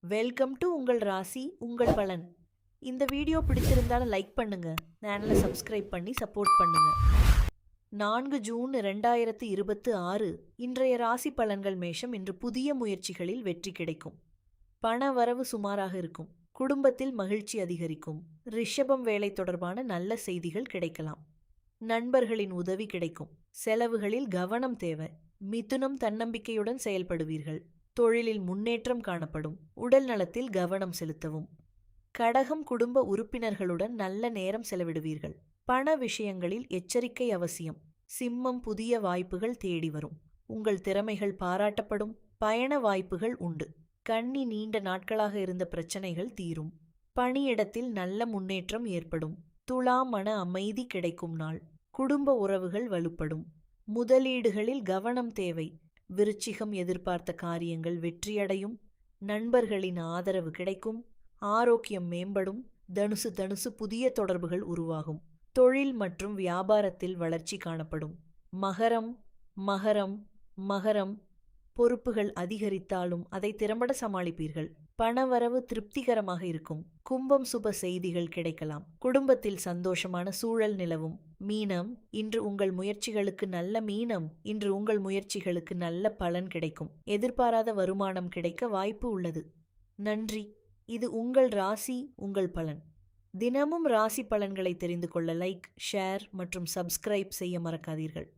Welcome to உங்கள் ராசி உங்கள் பலன். இந்த வீடியோ பிடிச்சிருந்தாலும் லைக் பண்ணுங்க, சேனலை சப்ஸ்கிரைப் பண்ணி சப்போர்ட் பண்ணுங்க. 4 ஜூன் 2026 இன்றைய ராசி பலன்கள். மேஷம். இன்று புதிய முயற்சிகளில் வெற்றி கிடைக்கும். பண வரவு சுமாராக இருக்கும். குடும்பத்தில் மகிழ்ச்சி அதிகரிக்கும். ரிஷபம். வேலை தொடர்பான நல்ல செய்திகள் கிடைக்கலாம். நண்பர்களின் உதவி கிடைக்கும். செலவுகளில் கவனம் தேவை. மிதுனம். தன்னம்பிக்கையுடன் செயல்படுவீர்கள். தொழிலில் முன்னேற்றம் காணப்படும். உடல் நலத்தில் கவனம் செலுத்தவும். கடகம். குடும்ப உறுப்பினர்களுடன் நல்ல நேரம் செலவிடுவீர்கள். பண விஷயங்களில் எச்சரிக்கை அவசியம். சிம்மம். புதிய வாய்ப்புகள் தேடி வரும். உங்கள் திறமைகள் பாராட்டப்படும். பயண வாய்ப்புகள் உண்டு. கன்னி. நீண்ட நாட்களாக இருந்த பிரச்சனைகள் தீரும். பணியிடத்தில் நல்ல முன்னேற்றம் ஏற்படும். துலாம். மன அமைதி கிடைக்கும் நாள். குடும்ப உறவுகள் வலுப்படும். முதலீடுகளில் கவனம் தேவை. விருச்சிகம். எதிர்பார்த்த காரியங்கள் வெற்றியடையும். நண்பர்களின் ஆதரவு கிடைக்கும். ஆரோக்கியம் மேம்படும். தனுசு. புதிய தொடர்புகள் உருவாகும். தொழில் மற்றும் வியாபாரத்தில் வளர்ச்சி காணப்படும். மகரம். பொறுப்புகள் அதிகரித்தாலும் அதை திறம்பட சமாளிப்பீர்கள். பணவரவு திருப்திகரமாக இருக்கும். கும்பம். சுப செய்திகள் கிடைக்கலாம். குடும்பத்தில் சந்தோஷமான சூழல் நிலவும். மீனம். இன்று உங்கள் முயற்சிகளுக்கு நல்ல பலன் கிடைக்கும். எதிர்பாராத வருமானம் கிடைக்க வாய்ப்பு உள்ளது. நன்றி. இது உங்கள் ராசி உங்கள் பலன். தினமும் ராசி பலன்களை தெரிந்து கொள்ள லைக், ஷேர் மற்றும் சப்ஸ்கிரைப் செய்ய மறக்காதீர்கள்.